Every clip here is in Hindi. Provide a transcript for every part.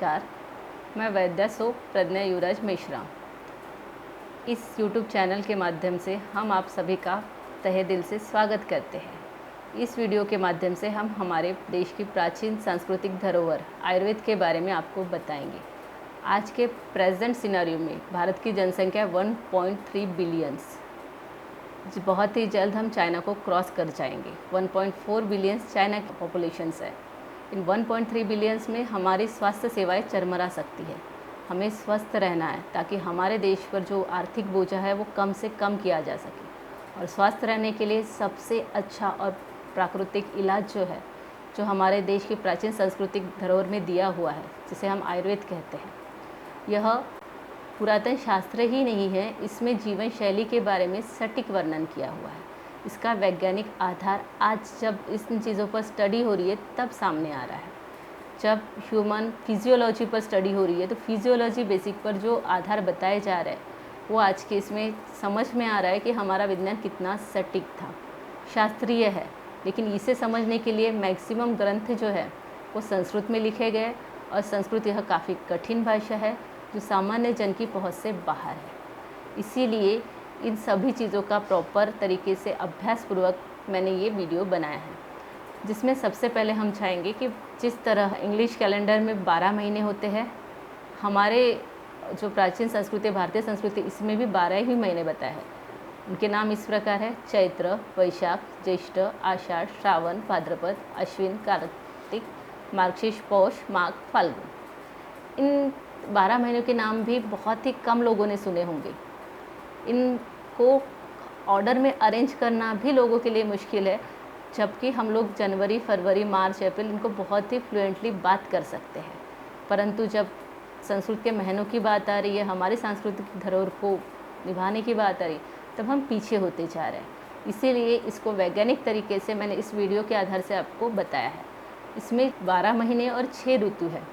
नमस्कार, मैं वैद्या सो प्रज्ञा युवराज मिश्रा। इस YouTube चैनल के माध्यम से हम आप सभी का तहे दिल से स्वागत करते हैं। इस वीडियो के माध्यम से हम हमारे देश की प्राचीन सांस्कृतिक धरोहर आयुर्वेद के बारे में आपको बताएंगे। आज के प्रेजेंट सिनेरियो में भारत की जनसंख्या 1.3 बिलियंस, बहुत ही जल्द हम चाइना को क्रॉस कर जाएंगे। 1.4 बिलियंस चाइना की पॉपुलेशन है। इन 1.3 बिलियंस में हमारी स्वास्थ्य सेवाएं चरमरा सकती है। हमें स्वस्थ रहना है ताकि हमारे देश पर जो आर्थिक बोझा है वो कम से कम किया जा सके। और स्वस्थ रहने के लिए सबसे अच्छा और प्राकृतिक इलाज जो है, जो हमारे देश की प्राचीन सांस्कृतिक धरोहर में दिया हुआ है, जिसे हम आयुर्वेद कहते हैं, यह पुरातन शास्त्र ही नहीं है, इसमें जीवन शैली के बारे में सटीक वर्णन किया हुआ है। इसका वैज्ञानिक आधार आज जब इन चीज़ों पर स्टडी हो रही है तब सामने आ रहा है। जब ह्यूमन फिजियोलॉजी पर स्टडी हो रही है तो फिजियोलॉजी बेसिक पर जो आधार बताए जा रहे हैं वो आज के इसमें समझ में आ रहा है कि हमारा विज्ञान कितना सटीक था, शास्त्रीय है। लेकिन इसे समझने के लिए मैक्सिमम ग्रंथ जो है वो संस्कृत में लिखे गए, और संस्कृत यह काफ़ी कठिन भाषा है जो सामान्य जन की पहुँच से बाहर है। इसीलिए इन सभी चीज़ों का प्रॉपर तरीके से अभ्यास पूर्वक मैंने ये वीडियो बनाया है, जिसमें सबसे पहले हम चाहेंगे कि जिस तरह इंग्लिश कैलेंडर में 12 महीने होते हैं, हमारे जो प्राचीन संस्कृति भारतीय संस्कृति इसमें भी 12 ही महीने बताए हैं। उनके नाम इस प्रकार है: चैत्र, वैशाख, ज्येष्ठ, आषाढ़, श्रावण, भाद्रपद, अश्विन, कार्तिक, मार्गशीर्ष, पौष, माघ, फाल्गुन। इन 12 महीनों के नाम भी बहुत ही कम लोगों ने सुने होंगे। इनको ऑर्डर में अरेंज करना भी लोगों के लिए मुश्किल है, जबकि हम लोग जनवरी, फरवरी, मार्च, अप्रैल इनको बहुत ही फ्लुएंटली बात कर सकते हैं। परंतु जब संस्कृत के महीनों की बात आ रही है, हमारी सांस्कृतिक धरोहर को निभाने की बात आ रही है, तब हम पीछे होते जा रहे हैं। इसीलिए इसको वैज्ञानिक तरीके से मैंने इस वीडियो के आधार से आपको बताया है। इसमें 12 महीने और 6 ऋतु है।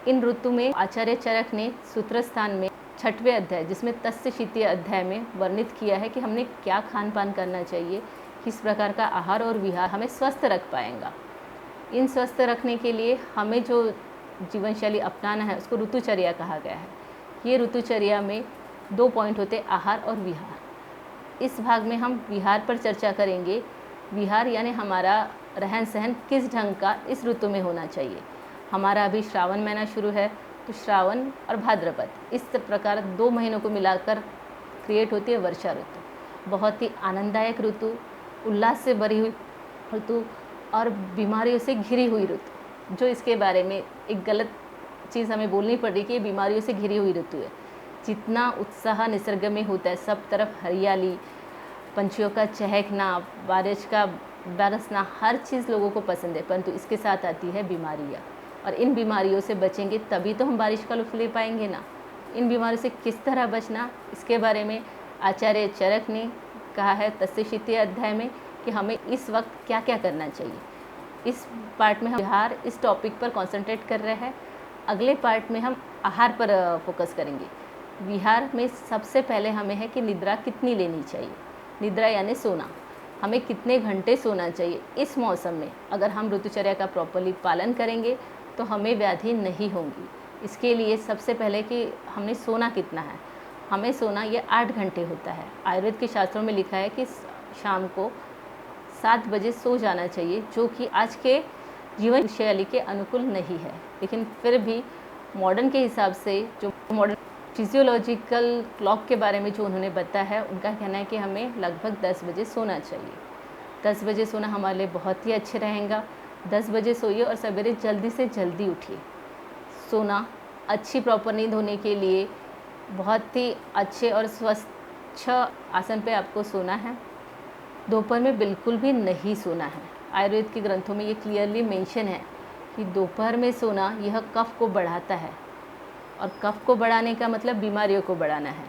इन ऋतु में आचार्य चरक ने सूत्र स्थान में 6वें अध्याय, जिसमें तस्य शीतीय अध्याय में वर्णित किया है कि हमने क्या खान पान करना चाहिए, किस प्रकार का आहार और विहार हमें स्वस्थ रख पाएगा। इन स्वस्थ रखने के लिए हमें जो जीवन शैली अपनाना है उसको ऋतुचर्या कहा गया है। ये ऋतुचर्या में 2 पॉइंट होते, आहार और विहार। इस भाग में हम विहार पर चर्चा करेंगे। विहार यानी हमारा रहन सहन किस ढंग का इस ऋतु में होना चाहिए। हमारा अभी श्रावण महीना शुरू है, तो श्रावण और भाद्रपद इस प्रकार 2 महीनों को मिलाकर क्रिएट होती है वर्षा ऋतु। बहुत ही आनंददायक ऋतु, उल्लास से भरी हुई ऋतु और बीमारियों से घिरी हुई ऋतु। जो इसके बारे में एक गलत चीज़ हमें बोलनी पड़ रही है कि ये बीमारियों से घिरी हुई ऋतु है। जितना उत्साह निसर्ग में होता है, सब तरफ हरियाली, पंछियों का चहकना, बारिश का बरसना, हर चीज़ लोगों को पसंद है। परंतु इसके साथ आती है बीमारियाँ, और इन बीमारियों से बचेंगे तभी तो हम बारिश का लुत्फ़ ले पाएंगे ना। इन बीमारियों से किस तरह बचना, इसके बारे में आचार्य चरक ने कहा है तस्य शीतीय अध्याय में कि हमें इस वक्त क्या क्या करना चाहिए। इस पार्ट में हम विहार इस टॉपिक पर कंसंट्रेट कर रहे हैं। अगले पार्ट में हम आहार पर फोकस करेंगे। विहार में सबसे पहले हमें है कि निद्रा कितनी लेनी चाहिए। निद्रा यानी सोना, हमें कितने घंटे सोना चाहिए। इस मौसम में अगर हम ऋतुचर्या का प्रॉपरली पालन करेंगे तो हमें व्याधि नहीं होंगी। इसके लिए सबसे पहले कि हमने सोना कितना है। हमें सोना ये 8 घंटे होता है। आयुर्वेद के शास्त्रों में लिखा है कि शाम को 7 बजे सो जाना चाहिए, जो कि आज के जीवन शैली के अनुकूल नहीं है। लेकिन फिर भी मॉडर्न के हिसाब से, जो मॉडर्न फिजियोलॉजिकल क्लॉक के बारे में जो उन्होंने बताया है, उनका कहना है कि हमें लगभग 10 बजे सोना चाहिए। 10 बजे सोना हमारे लिए बहुत ही अच्छे रहेगा। 10 बजे सोइए और सवेरे जल्दी से जल्दी उठिए। सोना अच्छी प्रॉपर नींद होने के लिए बहुत ही अच्छे और स्वच्छ आसन पे आपको सोना है। दोपहर में बिल्कुल भी नहीं सोना है। आयुर्वेद के ग्रंथों में ये क्लियरली मेंशन है कि दोपहर में सोना यह कफ को बढ़ाता है, और कफ को बढ़ाने का मतलब बीमारियों को बढ़ाना है।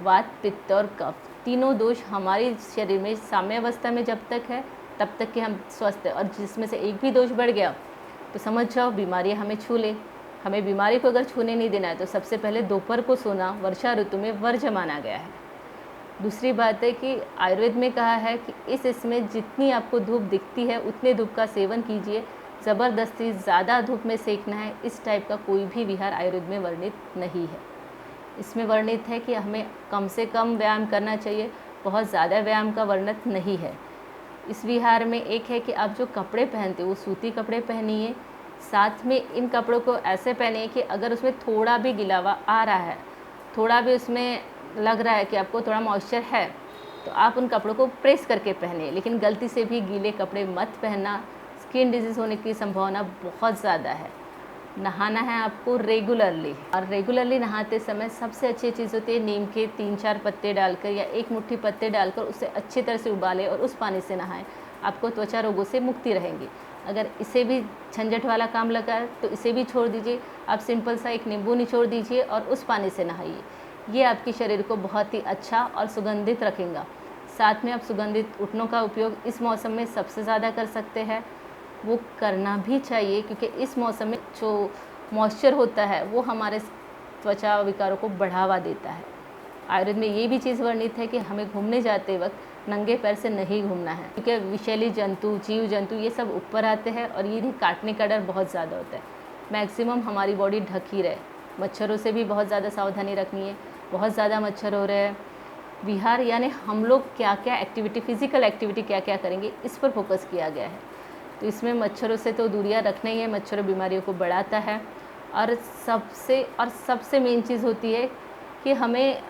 वात, पित्त और कफ तीनों दोष हमारे शरीर में साम्यावस्था में जब तक है तब तक कि हम स्वस्थ हैं, और जिसमें से एक भी दोष बढ़ गया तो समझ जाओ बीमारियां हमें छू ले। हमें बीमारी को अगर छूने नहीं देना है तो सबसे पहले दोपहर को सोना वर्षा ऋतु में वर्ज्य माना गया है। दूसरी बात है कि आयुर्वेद में कहा है कि इसमें जितनी आपको धूप दिखती है उतने धूप का सेवन कीजिए, ज़बरदस्ती ज़्यादा धूप में सेकना है, इस टाइप का कोई भी विहार आयुर्वेद में वर्णित नहीं है। इसमें वर्णित है कि हमें कम से कम व्यायाम करना चाहिए, बहुत ज़्यादा व्यायाम का वर्णित नहीं है। इस विहार में एक है कि आप जो कपड़े पहनते हो वो सूती कपड़े पहनिए, साथ में इन कपड़ों को ऐसे पहनिए कि अगर उसमें थोड़ा भी गिलावा आ रहा है, थोड़ा भी उसमें लग रहा है कि आपको थोड़ा मॉइस्चर है, तो आप उन कपड़ों को प्रेस करके पहनिए। लेकिन गलती से भी गीले कपड़े मत पहनना, स्किन डिजीज़ होने की संभावना बहुत ज़्यादा है। नहाना है आपको रेगुलरली, और रेगुलरली नहाते समय सबसे अच्छी चीज़ होती है नीम के 3-4 पत्ते डालकर या 1 मुट्ठी पत्ते डालकर उसे अच्छी तरह से उबालें और उस पानी से नहाएं। आपको त्वचा रोगों से मुक्ति रहेंगी। अगर इसे भी झंझट वाला काम लगा है तो इसे भी छोड़ दीजिए। आप सिंपल सा एक नींबू निचोड़ दीजिए और उस पानी से नहाइए। ये आपके शरीर को बहुत ही अच्छा और सुगंधित रखेगा। साथ में आप सुगंधित उठनों का उपयोग इस मौसम में सबसे ज़्यादा कर सकते हैं। वो करना भी चाहिए क्योंकि इस मौसम में जो मॉइस्चर होता है वो हमारे त्वचा विकारों को बढ़ावा देता है। आयुर्वेद में ये भी चीज़ वर्णित है कि हमें घूमने जाते वक्त नंगे पैर से नहीं घूमना है, क्योंकि विषैली जंतु, जीव जंतु ये सब ऊपर आते हैं और ये काटने का डर बहुत ज़्यादा होता है। मैक्सिमम हमारी बॉडी ढकी रहे। मच्छरों से भी बहुत ज़्यादा सावधानी रखनी है। बहुत ज़्यादा मच्छर हो रहे हैं। विहार यानी हम लोग क्या क्या एक्टिविटी, फिज़िकल एक्टिविटी क्या क्या करेंगे, इस पर फोकस किया गया है। तो इसमें मच्छरों से तो दूरियां रखना ही है, मच्छर बीमारियों को बढ़ाता है। और सबसे मेन चीज़ होती है कि हमें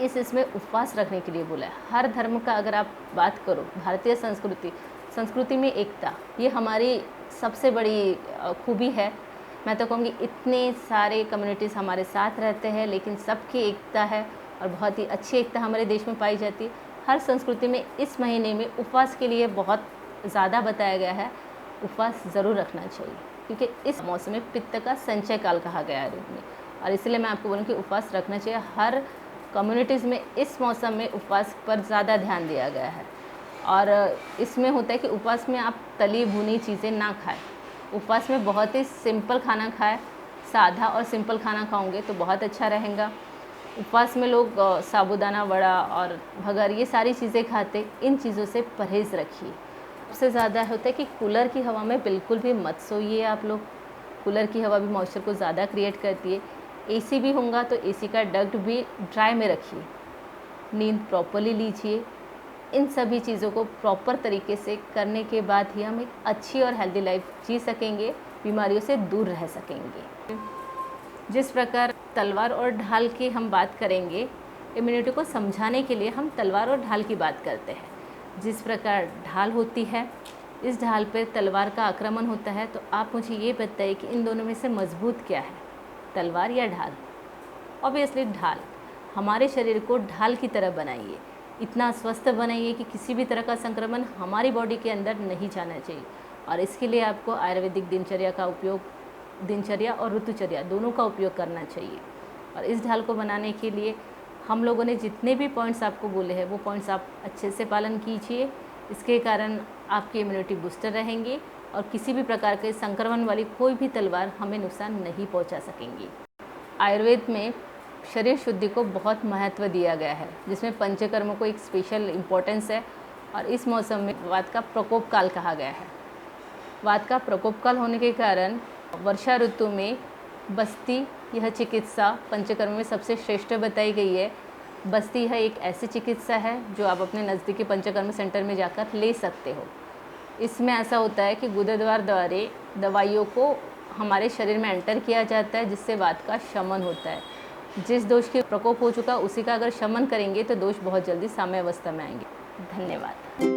इसमें उपवास रखने के लिए बोला है। हर धर्म का अगर आप बात करो, भारतीय संस्कृति में एकता, ये हमारी सबसे बड़ी खूबी है। मैं तो कहूँगी इतने सारे कम्युनिटीज़ हमारे साथ रहते हैं लेकिन सबकी एकता है और बहुत ही अच्छी एकता हमारे देश में पाई जाती है। हर संस्कृति में इस महीने में उपवास के लिए बहुत ज़्यादा बताया गया है। उपवास ज़रूर रखना चाहिए क्योंकि इस मौसम में पित्त का संचय काल कहा गया है आयुर्वेद में, और इसलिए मैं आपको बोलूँ कि उपवास रखना चाहिए। हर कम्युनिटीज़ में इस मौसम में उपवास पर ज़्यादा ध्यान दिया गया है। और इसमें होता है कि उपवास में आप तली भुनी चीज़ें ना खाएं। उपवास में बहुत ही सिंपल खाना खाएं। सादा और सिंपल खाना खाओगे तो बहुत अच्छा रहेगा। उपवास में लोग साबूदाना वड़ा और भगर ये सारी चीज़ें खाते, इन चीज़ों से परहेज़ रखिए। सबसे ज़्यादा होता है कि कूलर की हवा में बिल्कुल भी मत सोइए आप लोग। कूलर की हवा भी मॉइस्चर को ज़्यादा क्रिएट करती है। एसी भी होगा तो एसी का डक्ट भी ड्राई में रखिए। नींद प्रॉपरली लीजिए। इन सभी चीज़ों को प्रॉपर तरीके से करने के बाद ही हम एक अच्छी और हेल्दी लाइफ जी सकेंगे, बीमारियों से दूर रह सकेंगे। जिस प्रकार तलवार और ढाल की हम बात करेंगे, इम्यूनिटी को समझाने के लिए हम तलवार और ढाल की बात करते हैं। जिस प्रकार ढाल होती है, इस ढाल पर तलवार का आक्रमण होता है, तो आप मुझे ये बताइए कि इन दोनों में से मजबूत क्या है, तलवार या ढाल? ऑब्वियसली ढाल। हमारे शरीर को ढाल की तरह बनाइए, इतना स्वस्थ बनाइए कि किसी भी तरह का संक्रमण हमारी बॉडी के अंदर नहीं जाना चाहिए। और इसके लिए आपको आयुर्वेदिक दिनचर्या और ऋतुचर्या दोनों का उपयोग करना चाहिए। और इस ढाल को बनाने के लिए हम लोगों ने जितने भी पॉइंट्स आपको बोले हैं वो पॉइंट्स आप अच्छे से पालन कीजिए। इसके कारण आपकी इम्यूनिटी बूस्टर रहेंगी और किसी भी प्रकार के संक्रमण वाली कोई भी तलवार हमें नुकसान नहीं पहुंचा सकेंगी। आयुर्वेद में शरीर शुद्धि को बहुत महत्व दिया गया है, जिसमें पंचकर्मों को एक स्पेशल इम्पोर्टेंस है। और इस मौसम में वात का प्रकोप काल कहा गया है। वात का प्रकोप काल होने के कारण वर्षा ऋतु में बस्ती यह चिकित्सा पंचकर्म में सबसे श्रेष्ठ बताई गई है। बस्ती यह एक ऐसी चिकित्सा है जो आप अपने नज़दीकी पंचकर्म सेंटर में जाकर ले सकते हो। इसमें ऐसा होता है कि गुदद्वार द्वारा दवाइयों को हमारे शरीर में एंटर किया जाता है, जिससे वात का शमन होता है। जिस दोष के प्रकोप हो चुका उसी का अगर शमन करेंगे तो दोष बहुत जल्दी साम्यावस्था में आएंगे। धन्यवाद।